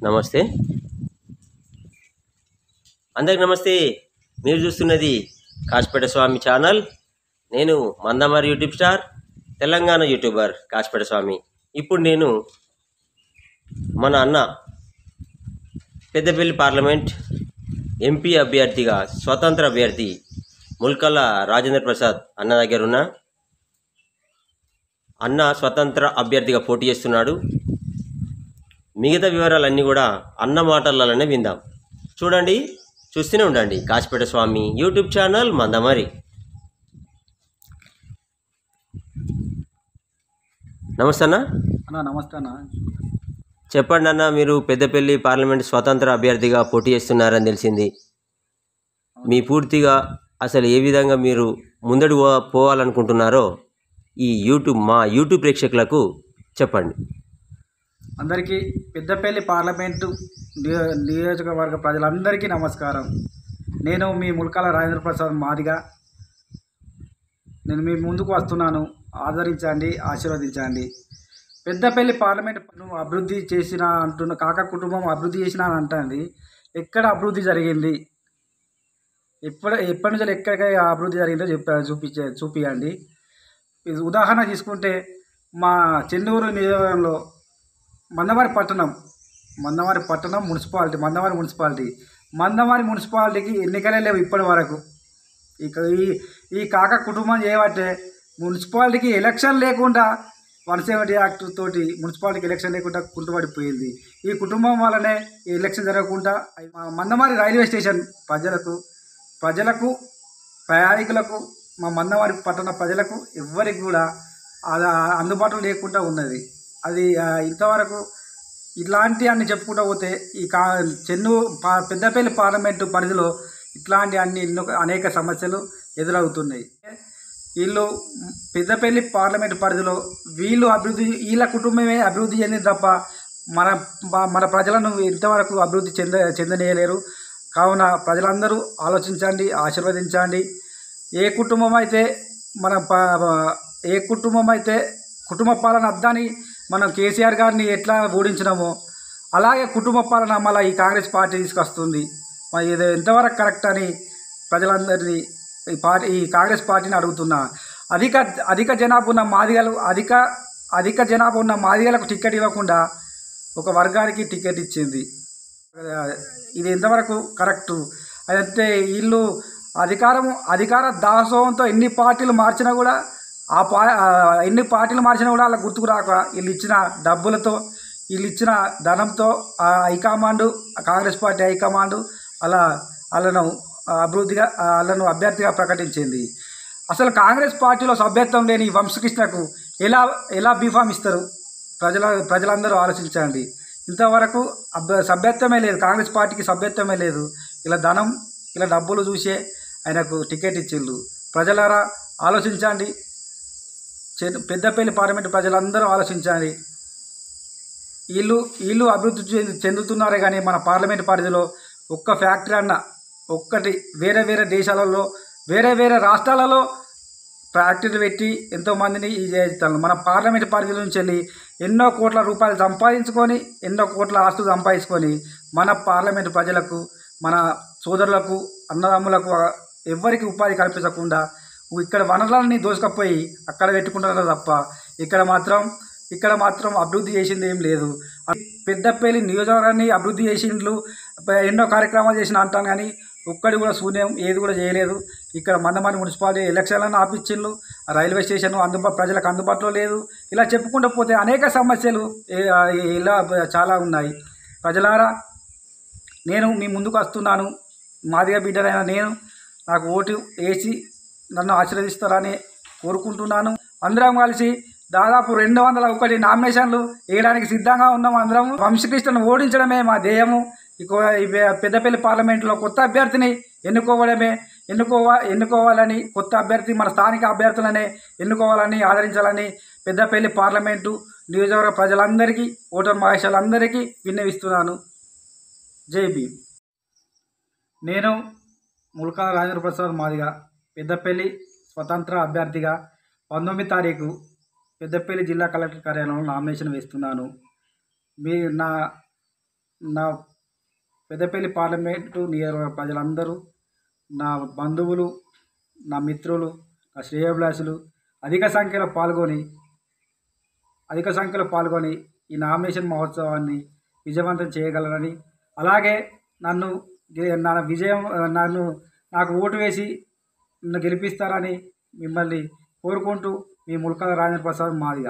నమస్తే. అందరికి నమస్తే. మీరు చూస్తున్నది కాశీపేట స్వామి ఛానల్. నేను Mandamarri YouTube star, Telangana YouTuber Kasipet Swamy. ఇప్పుడు నేను మన అన్న పెద్దపల్లి పార్లమెంట్ ఎంపీ అభ్యర్థిగా స్వతంత్ర అభ్యర్థి ముల్కల రాజేంద్ర ప్రసాద్ అన్న దగ్గర ఉన్న అన్న స్వతంత్ర అభ్యర్థిగా పోటీ చేస్తున్నాడు. మిగతా వివరాలన్నీ కూడా అన్న మాటలలోనే విందాం. చూడండి, చూస్తూనే ఉండండి కాశీపేట స్వామి యూట్యూబ్ ఛానల్ మందమరి. నమస్తే అన్న. నమస్తే అన్న. చెప్పండి అన్న, మీరు పెద్దపల్లి పార్లమెంట్ స్వతంత్ర అభ్యర్థిగా పోటీ చేస్తున్నారని తెలిసింది. మీ పూర్తిగా అసలు ఏ విధంగా మీరు ముందడు పోవాలనుకుంటున్నారో మా యూట్యూబ్ ప్రేక్షకులకు చెప్పండి. అందరికీ పెద్దపల్లి పార్లమెంటు నియోజకవర్గ ప్రజలందరికీ నమస్కారం. నేను మీ ముల్కల రాజేంద్ర ప్రసాద్ మాదిగా నేను మీ ముందుకు వస్తున్నాను. ఆదరించండి, ఆశీర్వదించండి. పెద్దపల్లి పార్లమెంటు అభివృద్ధి చేసిన అంటున్న కాక కుటుంబం అభివృద్ధి చేసిన అని అంటుంది. ఎక్కడ అభివృద్ధి జరిగింది, ఎప్పటి నుంచి ఎక్కడ అభివృద్ధి జరిగిందో చూపించండి. ఉదాహరణ తీసుకుంటే మా చెన్నూరు నియోజకవర్గంలో మందమరి పట్టణం మందమరి మున్సిపాలిటీకి ఎన్నికలే లేవు ఇప్పటి వరకు. ఇక ఈ కాక కుటుంబం చేయబట్టే మున్సిపాలిటీకి ఎలక్షన్ లేకుండా 170 యాక్ట్ తోటి మున్సిపాలిటీకి ఎలక్షన్ లేకుండా కుంటుపడిపోయింది. ఈ కుటుంబం వల్లనే ఈ ఎలక్షన్ జరగకుండా మందమరి రైల్వే స్టేషన్ ప్రజలకు ప్రయాణికులకు మా మందమరి పట్టణ ప్రజలకు ఎవ్వరికి కూడా అది అందుబాటులో లేకుండా ఉన్నది. అది ఇంతవరకు ఇట్లాంటి అన్ని చెప్పుకుంటూ పోతే ఈ పెద్దపల్లి పార్లమెంటు పరిధిలో ఇట్లాంటి అనేక సమస్యలు ఎదురవుతున్నాయి. పెద్దపల్లి పార్లమెంటు పరిధిలో వీళ్ళ కుటుంబమే అభివృద్ధి చెందింది తప్ప మన ప్రజలను ఇంతవరకు అభివృద్ధి చెందనీయలేరు. కావున ప్రజలందరూ ఆలోచించండి, ఆశీర్వదించండి. ఏ కుటుంబం అయితే కుటుంబ పాలన అద్దాని మనం కేసీఆర్ గారిని ఎట్లా ఓడించినామో అలాగే కుటుంబ పాలన మళ్ళీ ఈ కాంగ్రెస్ పార్టీ తీసుకొస్తుంది. మరి ఇది ఎంతవరకు కరెక్ట్ అని ప్రజలందరినీ ఈ కాంగ్రెస్ పార్టీని అడుగుతున్నా. అధిక జనాభా ఉన్న మాదిగలకు టికెట్ ఇవ్వకుండా ఒక వర్గానికి టికెట్ ఇచ్చింది. ఇది ఎంతవరకు కరెక్టు? అదంటే వీళ్ళు అధికార దాసోహంతో ఎన్ని పార్టీలు మార్చినా కూడా వాళ్ళ గుర్తుకు రాక వీళ్ళు ఇచ్చిన డబ్బులతో, వీళ్ళు ఇచ్చిన ధనంతో హైకమాండ్, కాంగ్రెస్ పార్టీ హైకమాండ్ వాళ్ళను అభ్యర్థిగా ప్రకటించింది. అసలు కాంగ్రెస్ పార్టీలో సభ్యత్వం లేని వంశకృష్ణకు ఎలా బీఫామ్ ఇస్తారు? ప్రజలందరూ ఆలోచించండి. ఇంతవరకు సభ్యత్వమే లేదు, కాంగ్రెస్ పార్టీకి సభ్యత్వమే లేదు. ఇలా ధనం, ఇలా డబ్బులు చూసే ఆయనకు టికెట్ ఇచ్చిండ్రు. ప్రజలారా ఆలోచించండి. పెద్దపల్లి పార్లమెంటు ప్రజలందరూ ఆలోచించండి. వీళ్ళు అభివృద్ధి చెందుతున్నారే కానీ మన పార్లమెంటు పరిధిలో ఒక్క ఫ్యాక్టరీ ఒక్కటి వేరే దేశాలలో వేరే రాష్ట్రాలలో ఫ్యాక్టరీలు పెట్టి ఎంతోమందిని చేస్తాను. మన పార్లమెంటు పరిధి నుంచి వెళ్ళి ఎన్నో కోట్ల రూపాయలు సంపాదించుకొని, ఎన్నో కోట్ల ఆస్తులు సంపాదించుకొని మన పార్లమెంటు ప్రజలకు, మన సోదరులకు, అన్నదమ్ములకు ఎవ్వరికి ఉపాధి కల్పించకుండా ఇక్కడ వనరులన్నీ దోసుకపోయి అక్కడ పెట్టుకుంటారు తప్ప ఇక్కడ మాత్రం అభివృద్ధి చేసింది ఏం లేదు. పెద్దపల్లి నియోజకవర్గాన్ని అభివృద్ధి చేసిండ్రు, ఎన్నో కార్యక్రమాలు చేసిన అంటాం కానీ ఒక్కడి కూడా శూన్యం, ఏది కూడా చేయలేదు. ఇక్కడ మందమరి మున్సిపాలిటీ ఎలక్షన్లను ఆపించిండ్రు, రైల్వే స్టేషన్ ప్రజలకు అందుబాటులో లేదు. ఇలా చెప్పుకుంటూ పోతే అనేక సమస్యలు ఇలా చాలా ఉన్నాయి. ప్రజలారా, నేను మీ ముందుకు వస్తున్నాను. మాదిగ బిడ్డలైన నేను నాకు ఓటు వేసి నన్ను ఆశీర్వదిస్తారని కోరుకుంటున్నాను. అందరం కలిసి దాదాపు 201 నామినేషన్లు వేయడానికి సిద్ధంగా ఉన్నాము. అందరం వంశకృష్ణను ఓడించడమే మా ధ్యేయము. పెద్దపల్లి పార్లమెంటులో కొత్త అభ్యర్థిని ఎన్నుకోవాలని, కొత్త అభ్యర్థి మన స్థానిక అభ్యర్థులనే ఎన్నుకోవాలని, ఆదరించాలని పెద్దపల్లి పార్లమెంటు నియోజకవర్గ ప్రజలందరికీ, ఓటర్ మహేషాలందరికీ విన్నవిస్తున్నాను. జై భీమ్. నేను ముల్కల రాజేంద్ర ప్రసాద్ మాదిగా పెద్దపల్లి స్వతంత్ర అభ్యర్థిగా 19 తారీఖు పెద్దపల్లి జిల్లా కలెక్టర్ కార్యాలయంలో నామినేషన్ వేస్తున్నాను. నా పెద్దపల్లి పార్లమెంటు నియోజకవర్గ ప్రజలందరూ, నా బంధువులు, నా మిత్రులు, నా శ్రేయోభిలాషులు అధిక సంఖ్యలో పాల్గొని ఈ నామినేషన్ మహోత్సవాన్ని విజయవంతం చేయగలరని, అలాగే నాకు ఓటు వేసి నన్ను గెలిపిస్తారని మిమ్మల్ని కోరుకుంటూ, మీ ముల్కాల రాజేంద్ర ప్రసాద్ మాదిగ.